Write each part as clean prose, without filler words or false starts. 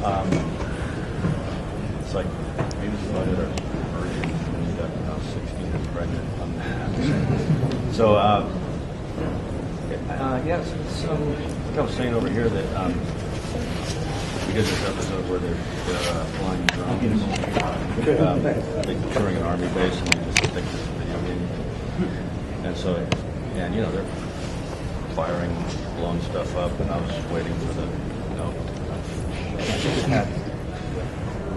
Um, it's like Beavis and Butt-Head are virgins, and you got now 16 and pregnant on that. So, yes. So like I was saying over here that we did this episode where they're flying drones, touring an army base, and they just think this is a video game. And so, and you know, they're firing, blowing stuff up, and I was waiting for the note. It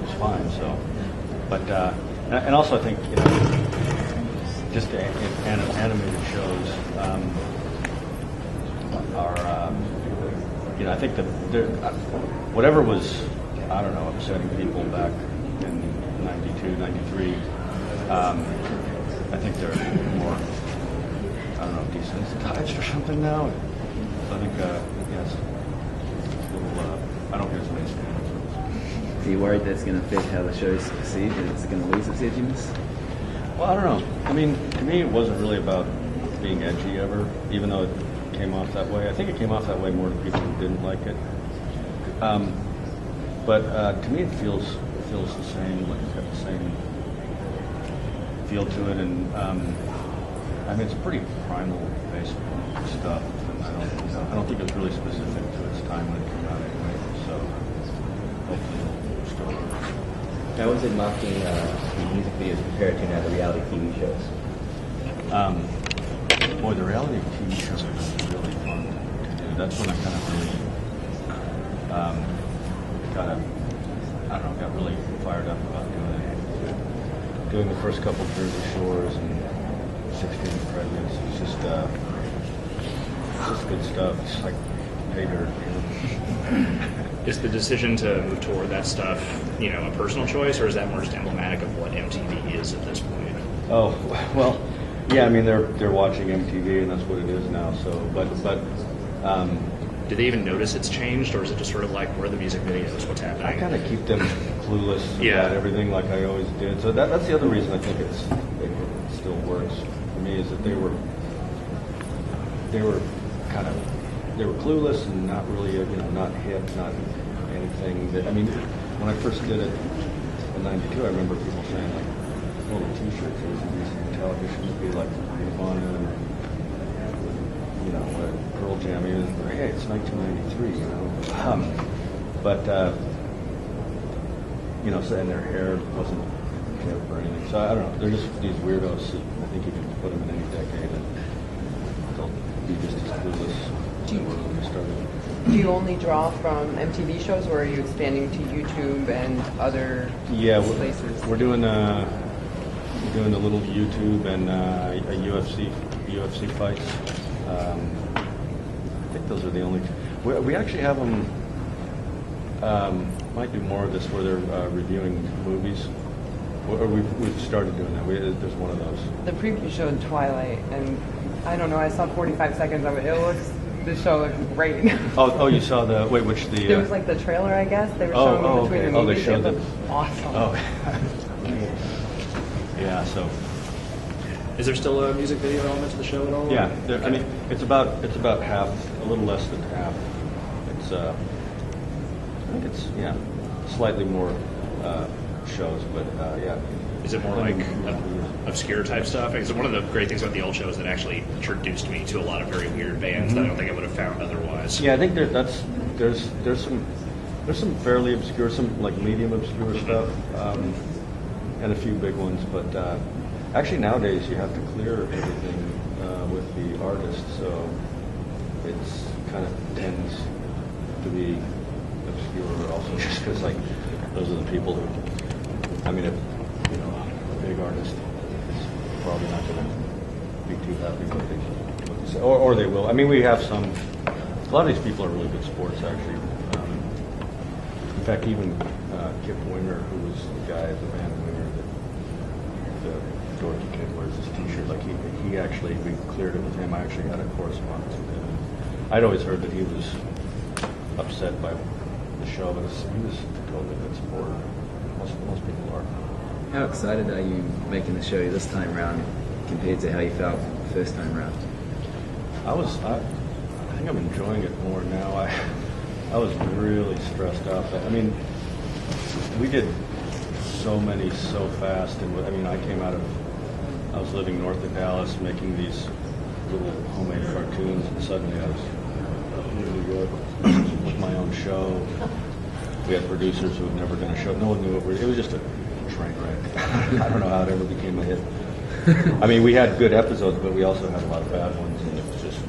was fine. So, but and also I think, you know, just animated shows are, you know, I think that whatever was, I don't know, upsetting people back in 92, 93, I think they're more, I don't know, desensitized or something now. So I think, yes, a little, I don't get as many scandals. Are you worried that's going to affect how the show's perceived and it's going to lose its edginess? Well, I don't know. I mean, to me, it wasn't really about being edgy ever, even though it came off that way. I think it came off that way more to people who didn't like it. But to me, it feels the same. Like it's got the same feel to it, and I mean, it's pretty primal, basic stuff. And I don't think it was really specific to its time when it came out anyway. So hopefully it'll still work. How is it marketing the music videos compared to now the reality TV shows? Boy, the reality TV shows are really fun to do. That's when I kind of really got really fired up about doing the first couple of Jersey Shores and 16 Pregnants. It's just good stuff. It's like pay dirt. Is the decision to move toward that stuff, you know, a personal choice, or is that more just emblematic of what MTV is at this point? Oh, well, yeah. I mean, they're watching MTV, and that's what it is now. So, but. Do they even notice it's changed, or is it just sort of like, where are the music videos, what's happening? I kind of keep them clueless about everything, like I always did. So that's the other reason I think it still works for me, is that they were clueless and not really, you know, not hip, not anything. That, I mean, when I first did it in '92, I remember people saying like, "Well, the T-shirts or television would be like Nirvana and, you know, Pearl Jam." Hey, it's 1993, you know. You know, so, and their hair wasn't hip or anything. So I don't know. They're just these weirdos. I think you can put them in any decade and they'll be just as clueless as they were when they started. Do you only draw from MTV shows, or are you expanding to YouTube and other places? We're doing the little YouTube and a UFC fights. I think those are the only two. We actually have them. Might do more of this where they're reviewing movies. Or we've started doing that. There's one of those. The preview showed Twilight, and I don't know. I saw 45 seconds of it. The show looks great. You saw which the? There was like the trailer, I guess. They were showing between the movies. They showed it looked awesome. Oh, yeah. So. Is there still a music video element to the show at all? Yeah, I mean, it's about half, a little less than half. It's I think it's slightly more shows, but yeah. Is it more like obscure type stuff? Because one of the great things about the old show is that actually introduced me to a lot of very weird bands that I don't think I would have found otherwise. Yeah, I think there's some fairly obscure, some like medium obscure stuff, and a few big ones, but. Actually, nowadays you have to clear everything with the artist, so it's kind of tends to be obscure also, just because like those are the people who. I mean, if you know a big artist is probably not going to be too happy with what they say, or they will. I mean, we have some. A lot of these people are really good sports, actually. In fact, even Kip Winger, who was the guy at the band Winger, the dorky kid wears his T-shirt. Like we cleared it with him. I actually had a correspondence with him. I'd always heard that he was upset by the show, but he was totally a good sport. Most people are. How excited are you making the show this time round compared to how you felt the first time round? I think I'm enjoying it more now. I was really stressed out. I mean, we did so many so fast, and I mean, I was living north of Dallas making these little homemade cartoons, and suddenly I was in New York with my own show. We had producers who had never done a show. No one knew it was just a train wreck. I don't know how it ever became a hit. I mean, we had good episodes, but we also had a lot of bad ones, and it was just.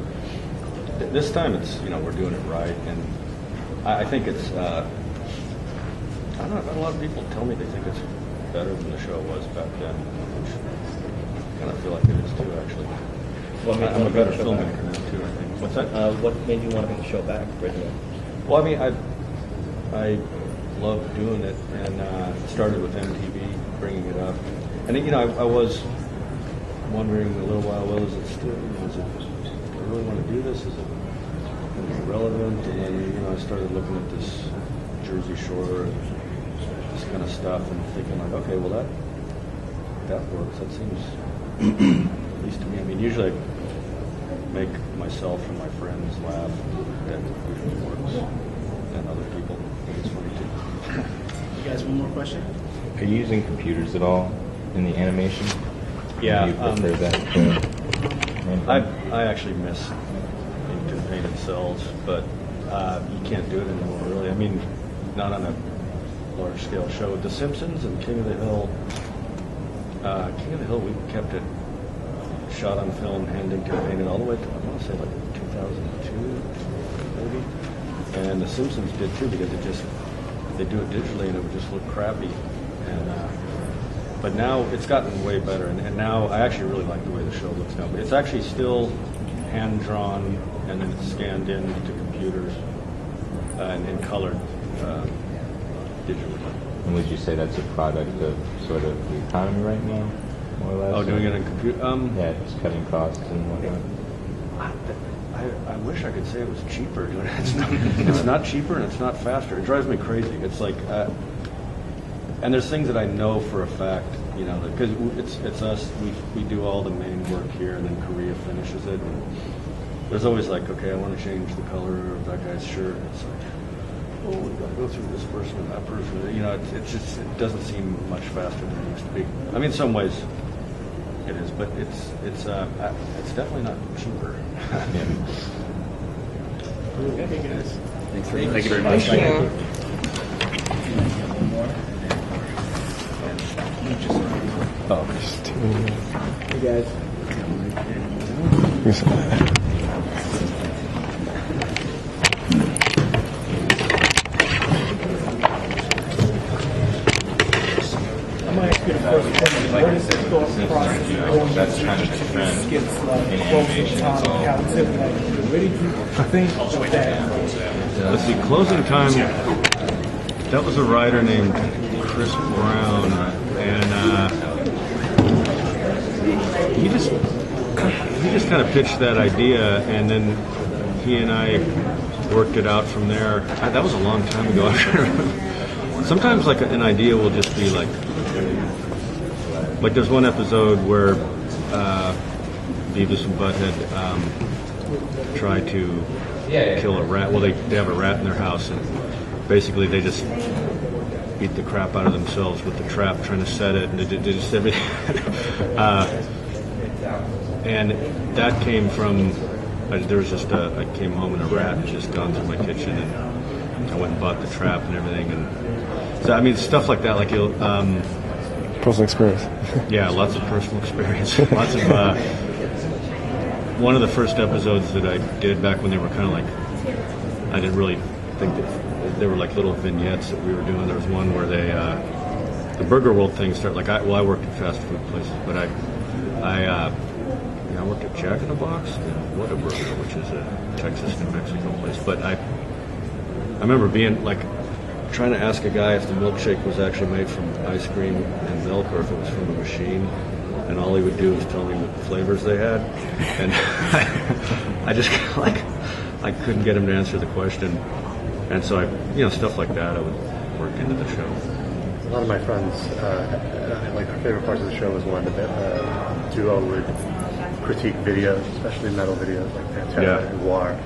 This time, it's we're doing it right, and I think it's. I don't know. A lot of people tell me they think it's better than the show was back then, which I kind of feel like it is too, actually. I'm a better filmmaker now too, I think. What's that? What made you want to make the show back originally? Well, I mean, I love doing it, and it started with MTV bringing it up, and I was wondering a little while, well, is it still? Do I really want to do this? Is it relevant? And then I started looking at this Jersey Shore and this kind of stuff, and thinking like, okay, well that works. That seems, at least to me. I mean, usually I make myself and my friends laugh. That usually works, and other people think it's funny too. You guys, one more question? Are you using computers at all in the animation? Yeah. Do you prefer that? I actually miss inked and painted cells, but you can't do it anymore, really. I mean, not on a large-scale show. The Simpsons and King of the Hill. King of the Hill, we kept it shot on film, hand inked and painted all the way to, I want to say, like 2002, maybe. And The Simpsons did too, because they do it digitally and it would just look crappy. And but now it's gotten way better, and now I actually really like the way the show looks now. But it's actually still hand drawn, and then it's scanned into computers and colored digitally. And would you say that's a product of sort of the economy right now, more or less? Oh, doing it in computer? Yeah, just cutting costs and whatnot. I wish I could say it was cheaper doing it. It's not cheaper and it's not faster. It drives me crazy. It's like, and there's things that I know for a fact, because it's us. We do all the main work here, and then Korea finishes it. And there's always like, okay, I want to change the color of that guy's shirt. And it's like, oh, we got to go through this person and that person. It doesn't seem much faster than it used to be. I mean, in some ways it is, but it's definitely not cheaper. Okay, guys. Thanks very much. Thank you very much. Thank you. Oh, just two. Hey, guys. I'm going to ask you the first question. Where does this thought process going That's kind of the trend skits like in closing animation. time, It's all how it's like, where did you think of that? Let's see, closing time. That was a writer named Chris Brown, and he just kind of pitched that idea, and then he and I worked it out from there. That was a long time ago. Sometimes like an idea will just be like there's one episode where Beavis and Butt-Head try to kill a rat. Well, they have a rat in their house, and basically they just beat the crap out of themselves with the trap, trying to set it, and they just everything. And that came from, there was just I came home and a rat had just gone through my kitchen, and I went and bought the trap and everything. And so, I mean, stuff like that, like you'll... personal experience. Yeah, lots of personal experience. Lots of... one of the first episodes that I did back when they were kind of like... I didn't really think that... They were like little vignettes that we were doing. There was one where they... the Burger World thing started... Like, I worked at fast food places, but I worked at Jack in the Box and Whataburger, which is a Texas, New Mexico place. But I remember being like trying to ask a guy if the milkshake was actually made from ice cream and milk or if it was from a machine, and all he would do was tell me what flavors they had, and I just like I couldn't get him to answer the question, and so I stuff like that I would work into the show. A lot of my friends, like our favorite parts of the show was when the duo would critique videos, especially metal videos like Pantera and War.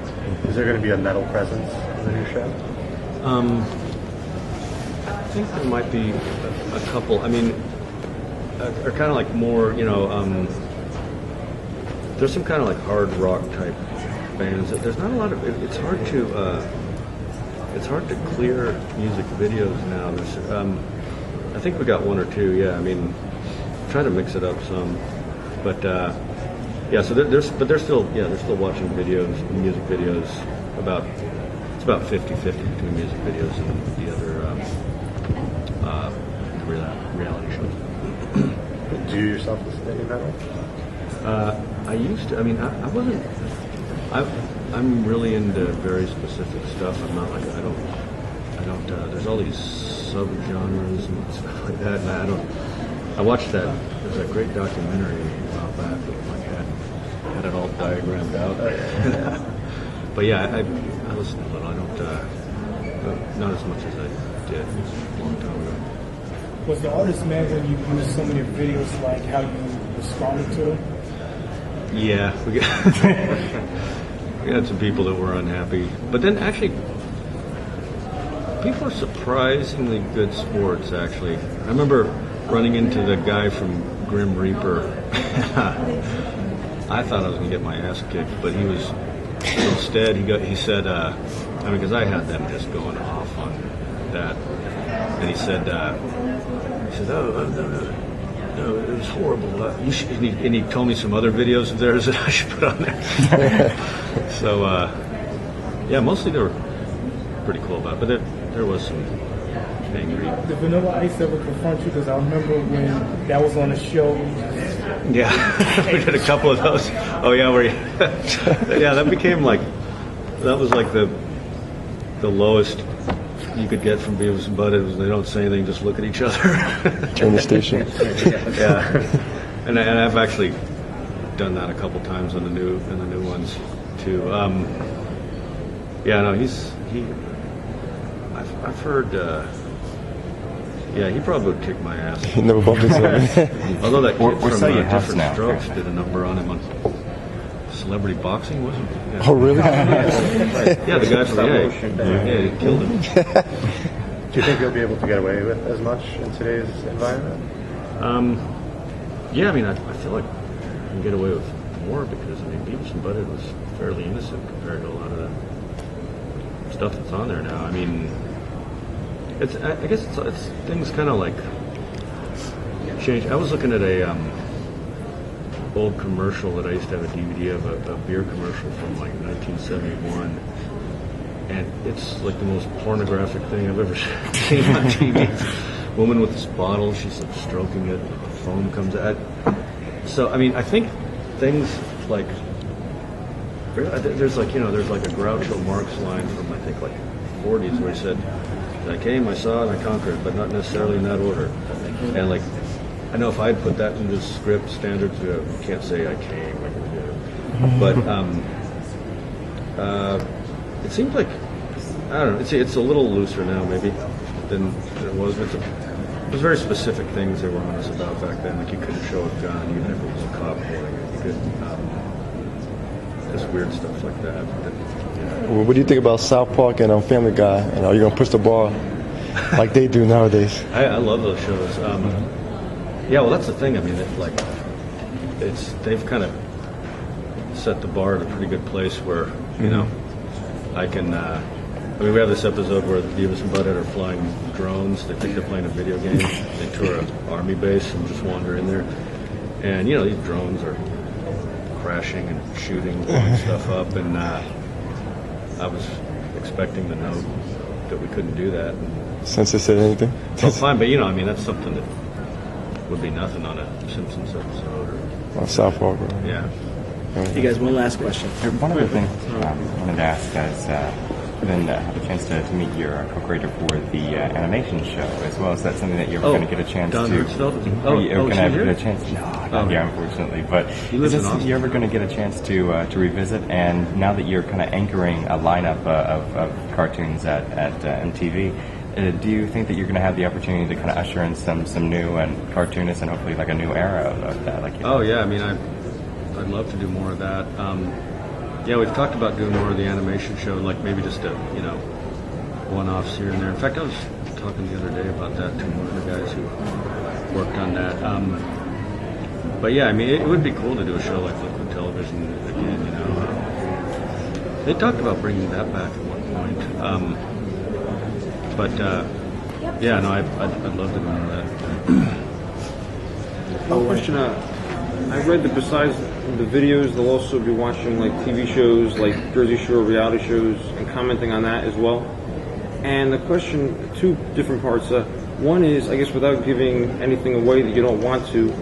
Is there going to be a metal presence in the new show? think there might be a couple. I mean, are kind of like more, there's some kind of like hard rock type bands. There's not a lot of. It's hard to clear music videos now. There's, I think we got one or two. Yeah, I mean, trying to mix it up some, but yeah. So they're still watching videos, music videos. It's about 50-50 between music videos and the other reality shows. Do you yourself listen to any metal? I used to. I mean, I wasn't. I'm really into very specific stuff. I'm not like I don't. There's all these subgenres and stuff like that. And I watched that. There's that great documentary a while back that like had it all diagrammed out. But yeah, I listen to a little. I don't. Not as much as I did a long time ago. Was the artist mad when you used some of your videos, like how you responded to them? Yeah, we had some people that were unhappy. But then actually, people are surprisingly good sports, actually. I remember running into the guy from Grim Reaper. I thought I was going to get my ass kicked, but he was, instead, he said, because I had them just going off on that. And he said, no, it was horrible. And he told me some other videos of theirs that I should put on there. So, yeah, mostly they were pretty cool about it, but there was some angry. Did Vanilla Ice ever confront you? Because I remember when that was on the show. Yeah, we did a couple of those. Oh, yeah, yeah, that became like, that was like the lowest you could get from Beavis and Butt-Head was they don't say anything, just look at each other. Turn the station. Yeah, and I've actually done that a couple times on the new ones too. Yeah, no, I've heard. Yeah, he probably would kick my ass. He never bumped into him. Although that kid We're from so your house Different now. Strokes did a number on him on Celebrity Boxing, wasn't it? Yeah. Oh, really? Yeah, the guy from he killed him. Do you think you'll be able to get away with as much in today's environment? Yeah, I mean, I feel like I can get away with more because, I mean, Beavis and Butt-Head was fairly innocent compared to a lot of the stuff that's on there now. I mean, I guess it's things kind of like change. I was looking at a old commercial that I used to have a DVD of, a beer commercial from like 1971. And it's like the most pornographic thing I've ever seen on TV. Woman with this bottle, she's like stroking it, the foam comes out. So, I mean, I think things like, there's like, there's like a Groucho Marx line from, I think, like 40s where he said, I came, I saw, and I conquered, but not necessarily in that order. And like, I know if I'd put that into script standards, you can't say I came, but it seems like, I don't know, it's a little looser now maybe than it was. But it was very specific things they were honest about back then. Like you couldn't show a gun even if it was a cop holding it. You could, just weird stuff like that. Well, what do you think about South Park and Family Guy? And are you gonna push the bar like they do nowadays? I love those shows. Yeah, well, that's the thing. I mean, they've kind of set the bar at a pretty good place where I can. I mean, we have this episode where Beavis and Butt-Head are flying drones. They think they're playing a video game. They tour an army base and just wander in there, and these drones are crashing and shooting and blowing stuff up. And I was expecting to know that we couldn't do that. Since they said anything? Well, fine, but I mean, that's something that would be nothing on a Simpsons episode or South Park, right? Yeah. You guys, one last question. One of the things I wanted to ask is, then have a chance to meet your co-creator for the animation show, as well as that's something that you're going to get a chance Don to. Hertzfeld? You're going to get a chance. No, not here, unfortunately. But He lives is in this Austin. you're ever going to get a chance to revisit? And now that you're kind of anchoring a lineup of cartoons at MTV, do you think that you're going to have the opportunity to kind of usher in some new and cartoonists and hopefully like a new era of that? Like, Oh yeah, I mean, I'd love to do more of that. Yeah, we've talked about doing more of the animation show, like maybe just a one-offs here and there. In fact, I was talking the other day about that to one of the guys who worked on that. But yeah, I mean, it would be cool to do a show like Liquid Television again. You know, they talked about bringing that back at one point. Yeah, no, I'd love to go into that. One question. I read that besides the videos, they'll also be watching like TV shows, like Jersey Shore reality shows, and commenting on that as well. And the question, two different parts. One is, I guess, without giving anything away that you don't want to,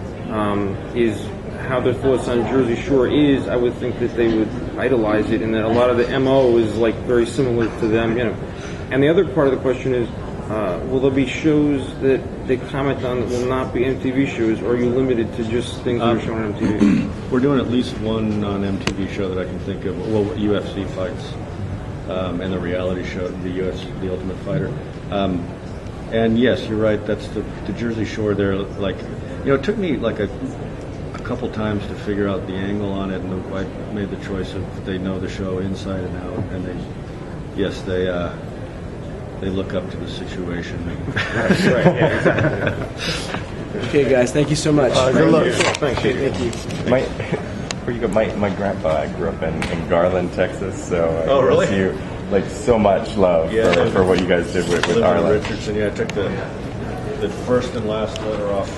is how their thoughts on Jersey Shore is. I would think that they would idolize it, and that a lot of the MO is like very similar to them, you know. And the other part of the question is, will there be shows that they comment on that will not be MTV shows, or are you limited to just things that are shown on MTV? We're doing at least one non-MTV show that I can think of. Well, UFC fights and the reality show, the UFC, The Ultimate Fighter. And yes, you're right. That's the Jersey Shore. They're like, you know, it took me like a couple times to figure out the angle on it, and I made the choice of they know the show inside and out, and they look up to the situation. That's right. Yeah, exactly. Okay, guys, thank you so much. Good luck. Thank you. My grandpa grew up in Garland, Texas, so Oh, really? you like so much love for what you guys did with Lyndon Arlen. Richardson. Yeah, I took the first and last letter off.